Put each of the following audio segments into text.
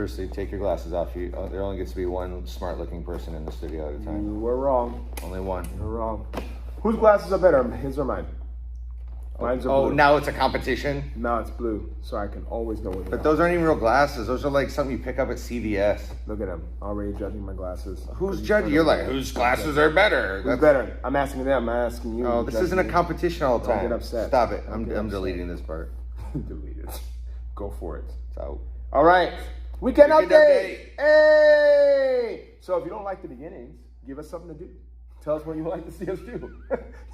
University. Take your glasses off. There only gets to be one smart-looking person in the studio at a time. You were wrong. Only one. You were wrong. Whose glasses are better, his or mine? Mine's are blue. Oh, now it's a competition? Now it's blue, so I can always know what they But are. those aren't even real glasses. Those are like something you pick up at CVS. Look at him, already judging my glasses. Who's judging? You're like, whose glasses are better? Who's better? I'm asking them, I'm asking you. Oh, this isn't a competition all the time. Don't get upset. Stop it. Don't get I'm upset. deleting this part. Delete it. Go for it. It's out. All right. Weekend Weekend update. Hey! So if you don't like the beginnings, give us something to do. Tell us what you like to see us do.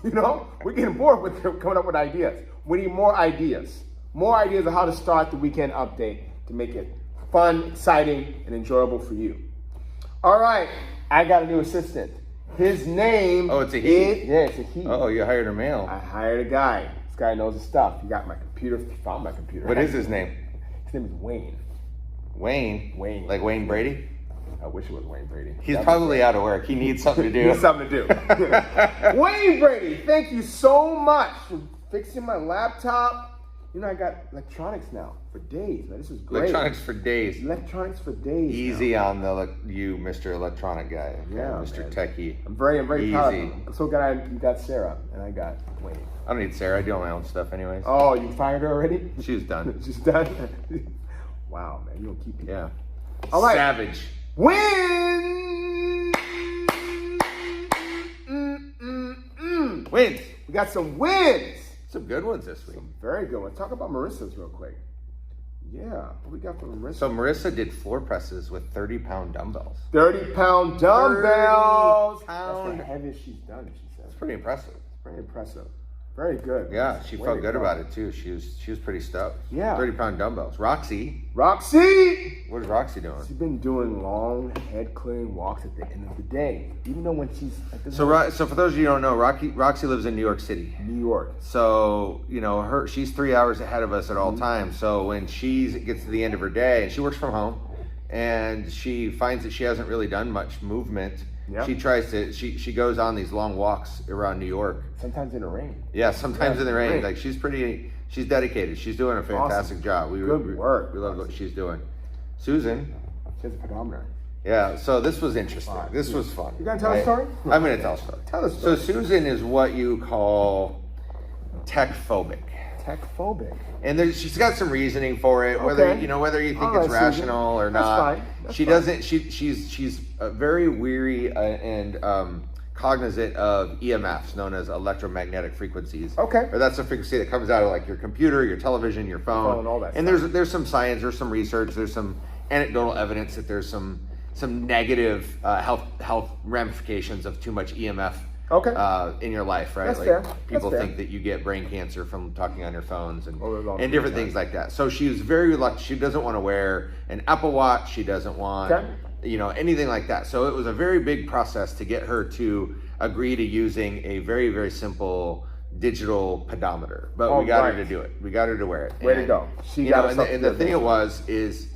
You know, we're getting bored with coming up with ideas. We need more ideas. More ideas of how to start the weekend update to make it fun, exciting, and enjoyable for you. All right. I got a new assistant. His name it's a he? yeah, it's a he. Oh, you hired a male. I hired a guy. This guy knows his stuff. He got my computer. He found my computer. What is his name? His name is Wayne. Wayne? Wayne. Like Wayne Brady? I wish it was Wayne Brady. He's probably out of work. He needs something to do. He needs something to do. Wayne Brady, thank you so much for fixing my laptop. You know, I got electronics now for days. Man, this is great. Electronics for days. Electronics for days. Easy on you, Mr. Electronic guy. Okay? Yeah, Mr. man. Techie. I'm very proud of Easy. him. I'm so glad you got Sarah and I got Wayne. I don't need Sarah. I do all my own stuff anyways. Oh, you fired her already? She's done. She's done? Wow, man, you don't keep people. Yeah. All right. Savage. Win! Wins. We got some wins. Some good ones this week. Very good. Let's talk about Marissa's real quick. Yeah, what we got from Marissa? So Marissa did floor presses with 30-pound dumbbells. 30-pound dumbbells. 30 pound. That's the heaviest she's done, she says. That's pretty impressive. Very impressive. Very good. Yeah, she Way felt to good go. about it too. She was pretty stoked. Yeah. 30-pound dumbbells. Roxy. Roxy! What is Roxy doing? She's been doing long head clearing walks at the end of the day. Even though when she's at the So for those of you who don't know, Roxy lives in New York City. New York. So, you know, she's 3 hours ahead of us at all times. So when she gets to the end of her day, and she works from home, and she finds that she hasn't really done much movement, Yep. she tries to, she goes on these long walks around New York. Sometimes in the rain. Yeah, sometimes in the rain. rain. Like she's dedicated. She's doing a fantastic job. Good work. We love what she's doing. Susan. She has a pedometer. Yeah, so this was interesting. Fun. This was fun. You gonna tell a story? I'm gonna tell a story. Tell a So story. Susan is what you call tech phobic. Tech phobic. And she's got some reasoning for it, whether Okay. whether you think All it's right, Susan. rational or That's not. fine. That's She fine. doesn't. She's very weary and cognizant of EMFs, known as electromagnetic frequencies. Okay. Or that's a frequency that comes out of like your computer, your television, your phone, all that and stuff. there's some science, there's some research, there's some anecdotal evidence that there's some negative health ramifications of too much EMF. Okay. In your life, right? That's like fair. people That's fair. think that you get brain cancer from talking on your phones and long different period of things like that. So she was very reluctant. She doesn't want to wear an Apple Watch. She doesn't want, anything like that. So it was a very big process to get her to agree to using a very, very simple digital pedometer. But we got her to do it. We got her to wear it. Way to go. She got herself and the to do thing it. is,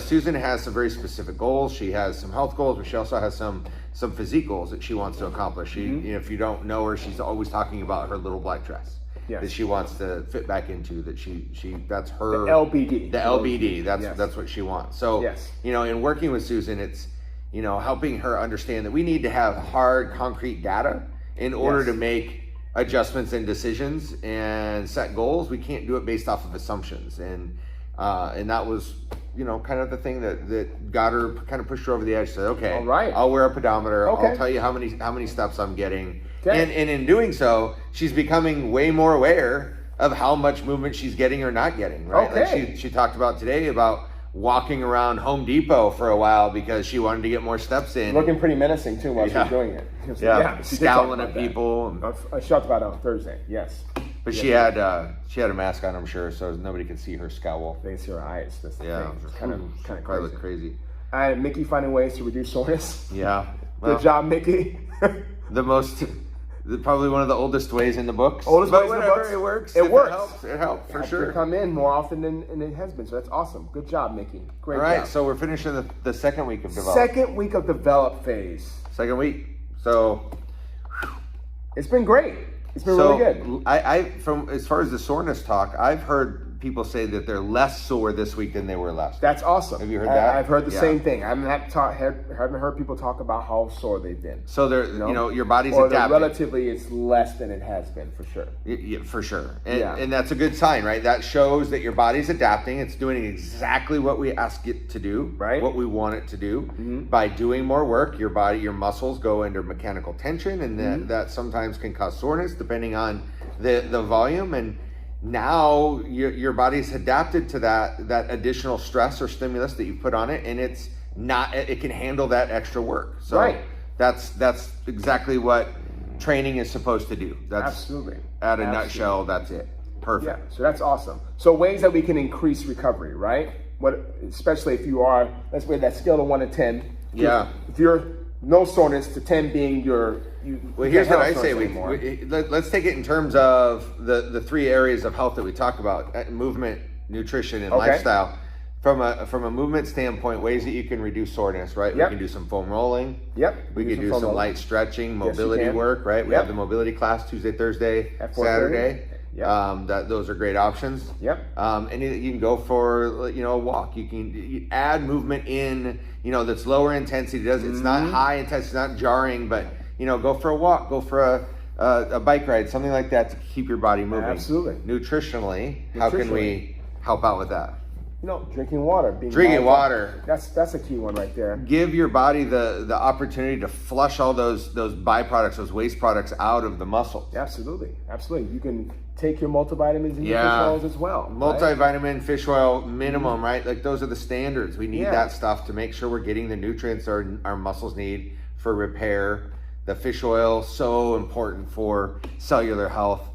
Susan has some very specific goals. She has some health goals, but she also has some physique goals that she wants to accomplish. She, if you don't know her, she's always talking about her little black dress that she wants to fit back into. That she that's her The LBD. The LBD. That's Yes. that's what she wants. So Yes. in working with Susan, it's helping her understand that we need to have hard, concrete data in order Yes. to make adjustments and decisions and set goals. We can't do it based off of assumptions, and that was kind of the thing that got her, kind of pushed her over the edge. Said, okay, All right. I'll wear a pedometer. Okay. I'll tell you how many steps I'm getting. Okay. And in doing so, she's becoming way more aware of how much movement she's getting or not getting. Right? Okay. Like she talked about today about walking around Home Depot for a while because she wanted to get more steps in. Looking pretty menacing too while Yeah. she's doing it. Yeah, she did talk scowling about at that. people. I talked about it on Thursday. Yes. But she had a mask on, I'm sure, so nobody could see her scowl. They can see her eyes. That's the Yeah, thing. It's kind of probably crazy. look crazy. And Mickey finding ways to reduce soreness. Yeah, well, Good job, Mickey. probably one of the oldest ways in the books. Oldest But ways in the whatever, books. It works. It If works. It helps for Have sure. to come in more often than it has been, so that's awesome. Good job, Mickey. Great All right, job. so we're finishing the second week of develop. Second week of develop phase. Second week. So It's been great. It's been really good. I from as far as the soreness talk, I've heard people say that they're less sore this week than they were last week. That's awesome. Have you heard that? I've heard the same thing. I haven't heard people talk about how sore they've been. So they're, your body's or adapting. Relatively, it's less than it has been, for sure. Yeah, for sure. And that's a good sign, right? That shows that your body's adapting. It's doing exactly what we ask it to do, right? What we want it to do. By doing more work, your muscles go under mechanical tension, and that sometimes can cause soreness depending on the volume. And now your body's adapted to that additional stress or stimulus that you put on it, and it can handle that extra work. So that's exactly what training is supposed to do. That's absolutely, at a nutshell, that's it. Perfect. Yeah, so that's awesome. So ways that we can increase recovery, right? Especially if you are, let's say that scale of 1 to 10. Yeah. If you're no soreness to 10 being well, here's what I say. Let's take it in terms of the 3 areas of health that we talk about: movement, nutrition, and lifestyle. From a movement standpoint, ways that you can reduce soreness, right? Yep. We can do some foam rolling. Yep. We can do some light stretching, mobility work, right? We have the mobility class Tuesday, Thursday, Saturday. Yep. Those are great options. Yep. And you can go for a walk. You add movement in, that's lower intensity. It's not high intensity, it's not jarring, but go for a walk, go for a bike ride, something like that to keep your body moving. Absolutely. Nutritionally, how can we help out with that? Drinking water. Drinking water. That's a key one right there. Give your body the opportunity to flush all those byproducts, those waste products out of the muscles. Absolutely. You can take your multivitamins and your fish oils as well. Multivitamin, fish oil, minimum, right? Like those are the standards. We need that stuff to make sure we're getting the nutrients our muscles need for repair. The fish oil, so important for cellular health.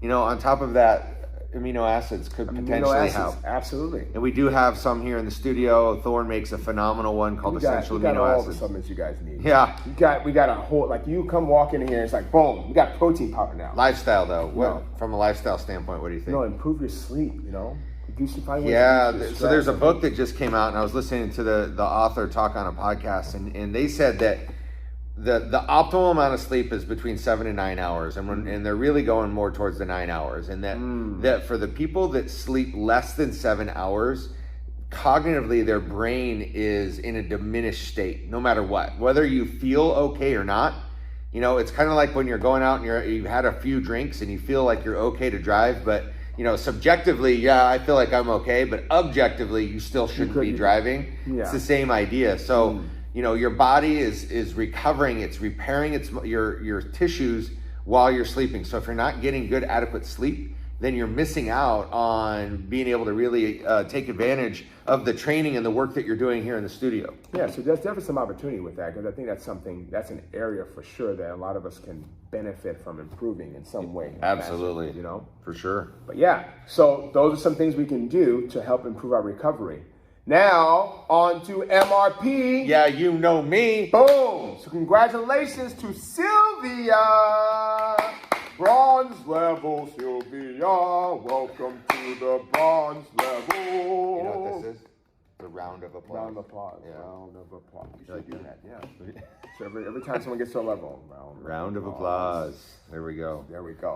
On top of that, amino acids could potentially help. Absolutely. And we do have some here in the studio. Thorne makes a phenomenal one called essential amino acids. We got all the supplements you guys need. Yeah. We got a whole, like you come walk in here, it's like boom, we got protein powder now. Lifestyle though, from a lifestyle standpoint, what do you think? Improve your sleep, So there's a book that just came out, and I was listening to the author talk on a podcast, and they said that the optimal amount of sleep is between 7 and 9 hours, and they're really going more towards the 9 hours. And that for the people that sleep less than 7 hours, cognitively their brain is in a diminished state, no matter what. Whether you feel okay or not, it's kind of like when you're going out and you've had a few drinks and you feel like you're okay to drive, but subjectively, I feel like I'm okay, but objectively, you still shouldn't be driving. Yeah. It's the same idea. So. Your body is recovering, it's repairing your tissues while you're sleeping. So if you're not getting good, adequate sleep, then you're missing out on being able to really take advantage of the training and the work that you're doing here in the studio. Yeah, so there's definitely some opportunity with that, because I think that's an area for sure that a lot of us can benefit from improving in some way. Absolutely. For sure. But so those are some things we can do to help improve our recovery. Now, on to MRP. Yeah, you know me. Boom. So congratulations to Sylvia. Bronze level, Sylvia. Welcome to the bronze level. You know what this is? The round of applause. Round of applause. Yeah. Round of applause. You should do that, So every time someone gets to a level, round of applause. There we go.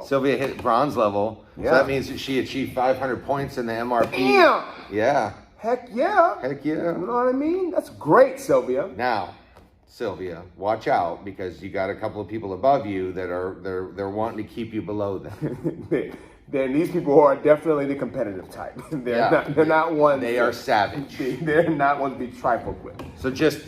Sylvia hit bronze level. Yeah. So that means that she achieved 500 points in the MRP. Damn. Yeah. Heck yeah. You know what I mean? That's great, Sylvia. Now, Sylvia, watch out, because you got a couple of people above you that they're wanting to keep you below them. Then these people are definitely the competitive type. They're not ones. They are savage. They're not ones to be trifled with. So just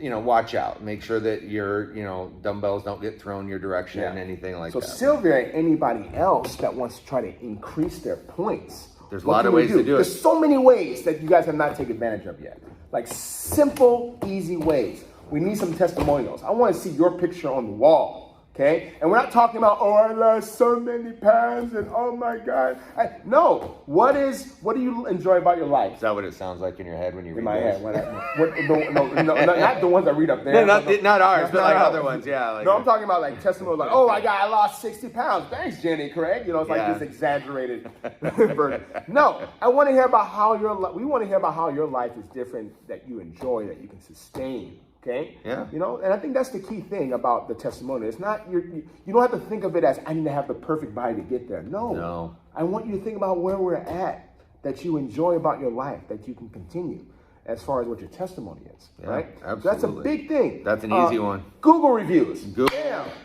watch out. Make sure that your dumbbells don't get thrown your direction, anything like that. So Sylvia and anybody else that wants to try to increase their points. There's a lot of ways to do it. There's so many ways that you guys have not taken advantage of yet. Like simple, easy ways. We need some testimonials. I want to see your picture on the wall, okay? And we're not talking about, I lost so many pounds and oh my God. No. What do you enjoy about your life? Is that what it sounds like in your head when you read this? Not the ones I read up there. Not ours, but like other ones, yeah. I'm talking about like testimonials like, oh my God, I lost 60 pounds. Thanks, Jenny, Craig. It's like this exaggerated version. No, I want to hear about how we want to hear about how your life is different, that you enjoy, that you can sustain. Okay. Yeah. And I think that's the key thing about the testimony. It's not you don't have to think of it as I need to have the perfect body to get there. No. I want you to think about where we're at. that you enjoy about your life that you can continue as far as what your testimony is, right? Absolutely. That's a big thing. That's an easy one. Google reviews. Google,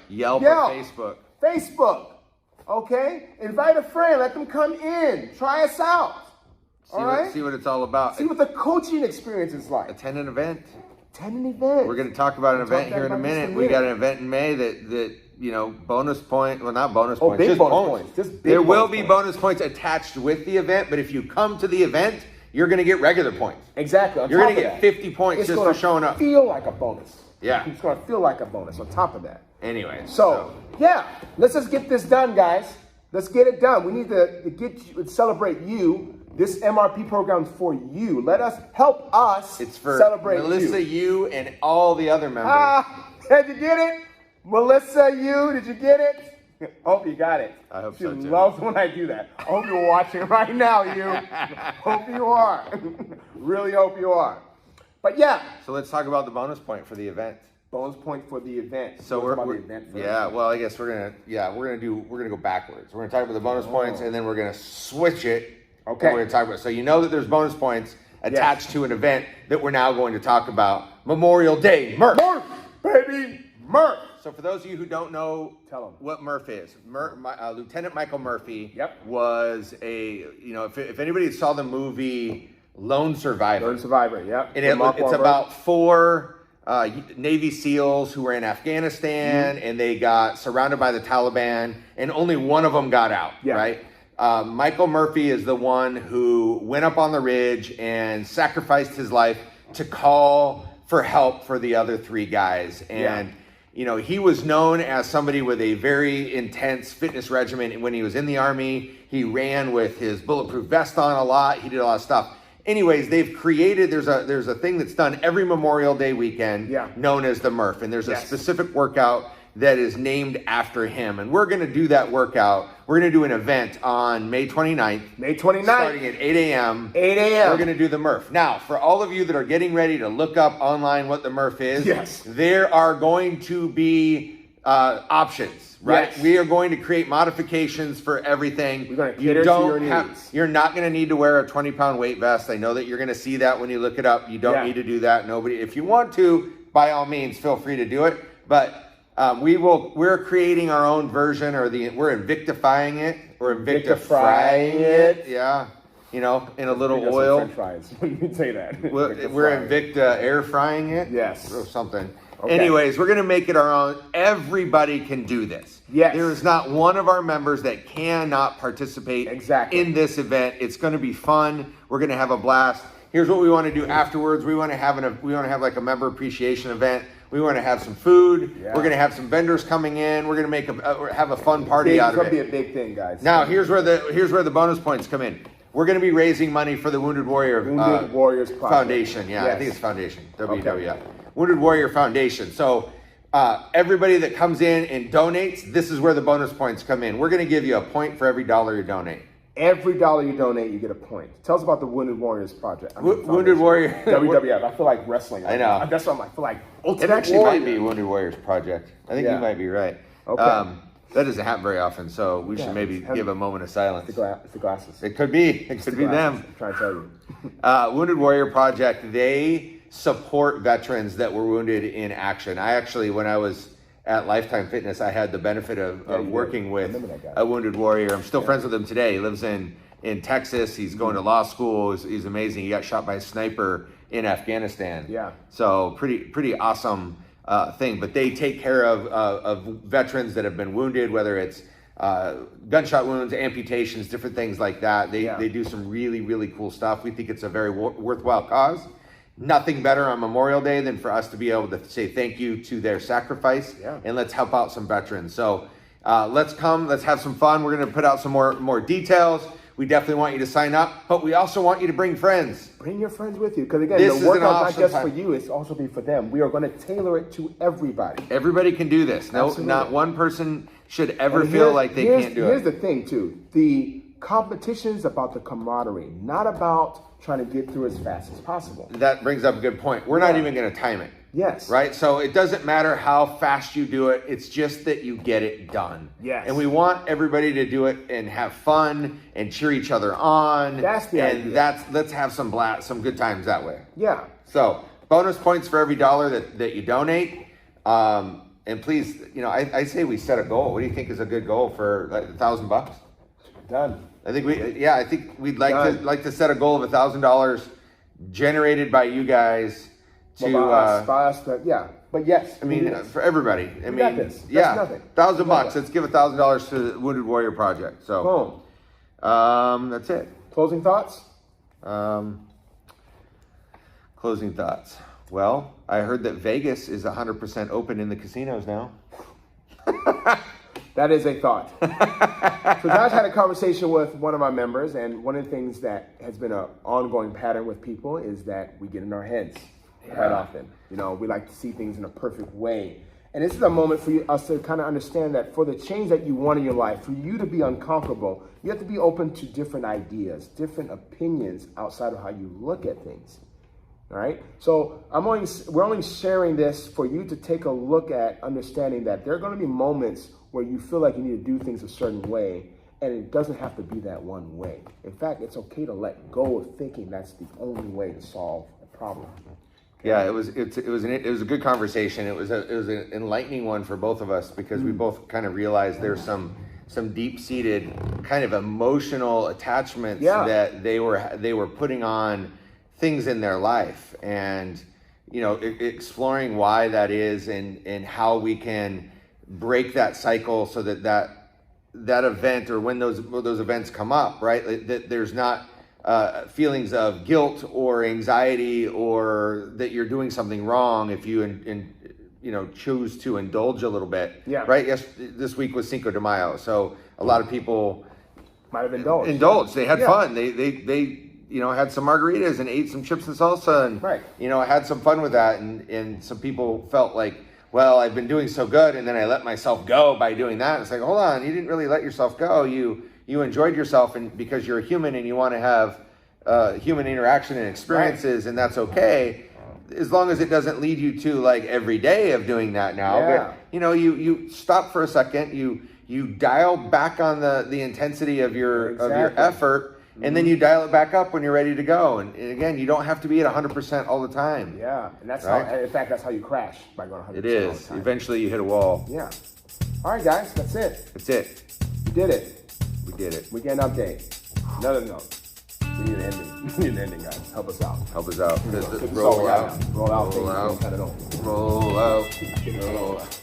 Yelp, or Facebook. Facebook, okay? Invite a friend, let them come in, try us out. See what it's all about. See what the coaching experience is like. Attend an event. Attend an event. We're going to talk about an event here in a minute. We got an event in May that bonus point. Well, not bonus points. Big just bonus points. Just big there will bonus be points. bonus points attached with the event, but if you come to the event, you're going to get regular points. Exactly. You're going to get 50 points just for showing up. It's going to feel like a bonus. Yeah. It's going to feel like a bonus on top of that. Anyway. So, let's just get this done, guys. Let's get it done. We need to celebrate you. This MRP program is for you. Let us help us it's for celebrate Melissa, you, and all the other members. Did you get it? Melissa, you, did you get it? Hope you got it. I hope she so too. She loves when I do that. I hope you're watching right now, you. Hope you are. Really hope you are. But So let's talk about the bonus point for the event. Bonus point for the event. So we're well, I guess we're gonna go backwards. We're gonna talk about the bonus points, and then we're gonna switch it. Okay. And we're gonna talk about. So you know that there's bonus points attached to an event that we're now going to talk about. Memorial Day Murph. Murph, baby, Murph. So for those of you who don't know what Murph is, Lieutenant Michael Murphy was if anybody saw the movie Lone Survivor. And it's about 4 Navy SEALs who were in Afghanistan, and they got surrounded by the Taliban, and only one of them got out, right? Michael Murphy is the one who went up on the ridge and sacrificed his life to call for help for the other 3 guys. And, he was known as somebody with a very intense fitness regimen. When he was in the Army, he ran with his bulletproof vest on a lot. He did a lot of stuff. Anyways, they've created, there's a thing that's done every Memorial Day weekend known as the Murph. And there's a specific workout that is named after him. And we're going to do that workout. We're going to do an event on May 29th. May 29th. Starting at 8 a.m. 8 a.m. We're going to do the Murph. Now, for all of you that are getting ready to look up online what the Murph is, there are going to be options, right? Yes. We are going to create modifications for everything. We're going to cater to your needs. You're not going to need to wear a 20-pound weight vest. I know that you're going to see that when you look it up. You don't need to do that. If you want to, by all means, feel free to do it. But we're creating our own version, we're Invictifying it, or Invictifying it. Yeah. In a little oil. French fries when you say that. We're Invicta air frying it. Yes. Or something. Okay. Anyways, we're going to make it our own. Everybody can do this. Yes. There is not one of our members that cannot participate in this event. It's going to be fun. We're going to have a blast. Here's what we want to do afterwards. We want to have like a member appreciation event. We want to have some food. We're going to have some vendors coming in. We're going to have a fun party out of it. It's going to be a big thing, guys. Now, here's where the bonus points come in. We're going to be raising money for the Wounded Warriors Project. Foundation. Yeah, I think it's Foundation. WWF. Wounded Warrior Foundation. So everybody that comes in and donates, this is where the bonus points come in. We're going to give you a point for every dollar you donate. Every dollar you donate, you get a point. Tell us about the Wounded Warriors Project. Wounded Warrior. WWF. I feel like wrestling. I know. That's what I'm like. I feel like Ultimate Warrior. It actually might be Wounded Warriors Project. I think you might be right. Okay. That doesn't happen very often, so we should maybe give a moment of silence. It's the glasses. It could be. It could be them. I'm trying to tell you. Wounded Warrior Project, they support veterans that were wounded in action. I actually, when I was at Lifetime Fitness, I had the benefit of working with a wounded warrior. I'm still friends with him today. He lives in Texas. He's going to law school. He's amazing. He got shot by a sniper in Afghanistan. Yeah. So pretty awesome thing. But they take care of veterans that have been wounded, whether it's gunshot wounds, amputations, different things like that. They do some really, really cool stuff. We think it's a very worthwhile cause. Nothing better on Memorial Day than for us to be able to say thank you to their sacrifice, and let's help out some veterans. So let's have some fun. We're going to put out some more details. We definitely want you to sign up, but we also want you to bring friends. Bring your friends with you, because again, the workout not just for you, it's also be for them. We are going to tailor it to everybody. Everybody can do this. No, not one person should ever feel like they can't do it. Here's the thing too. The competition's about the camaraderie, not about trying to get through as fast as possible. That brings up a good point. We're not even going to time it. Yes. Right? So it doesn't matter how fast you do it. It's just that you get it done. Yes. And we want everybody to do it and have fun and cheer each other on. That's the idea. Let's have some good times that way. Yeah. So bonus points for every dollar that you donate. And please, I say we set a goal. What do you think is a good goal for like $1,000? Done. I think we'd like to set a goal of $1,000 generated by you guys to by us, but yes, I mean for everybody. I mean, got this. Yeah, nothing. $1,000. Let's give $1,000 to the Wounded Warrior Project. So, boom. That's it. Closing thoughts. Closing thoughts. Well, I heard that Vegas is 100% open in the casinos now. That is a thought. So Josh had a conversation with one of our members, and one of the things that has been an ongoing pattern with people is that we get in our heads quite often. We like to see things in a perfect way. And this is a moment for us to kind of understand that for the change that you want in your life, for you to be uncomfortable, you have to be open to different ideas, different opinions outside of how you look at things. All right. So we're only sharing this for you to take a look at understanding that there are going to be moments where you feel like you need to do things a certain way, and it doesn't have to be that one way. In fact, it's okay to let go of thinking that's the only way to solve a problem. Yeah, it was a good conversation. It was an enlightening one for both of us because we both kind of realized there's some deep-seated kind of emotional attachments that they were putting on things in their life, and exploring why that is and how we can break that cycle so that event, or when those events come up, right, that there's not feelings of guilt or anxiety or that you're doing something wrong if you choose to indulge a little bit. Yeah. Right. Yes. This week was Cinco de Mayo, so a lot of people might have indulged. They had fun. They had some margaritas and ate some chips and salsa and had some fun with that. And some people felt like, well, I've been doing so good, and then I let myself go by doing that. It's like, hold on, you didn't really let yourself go. You enjoyed yourself, and because you're a human and you want to have human interaction and experiences, and that's okay, as long as it doesn't lead you to like every day of doing that now. Yeah. But you stop for a second, you dial back on the intensity of your effort. And then you dial it back up when you're ready to go. And again, you don't have to be at 100% all the time. Yeah, and that's that's how you crash, by going 100% It is. all the time. Eventually you hit a wall. Yeah. All right, guys, that's it. That's it. We did it. We did it. Weekend update. No. We need an ending. We need an ending, guys. Help us out. Roll out. Roll out. Roll out. Roll out. Roll out.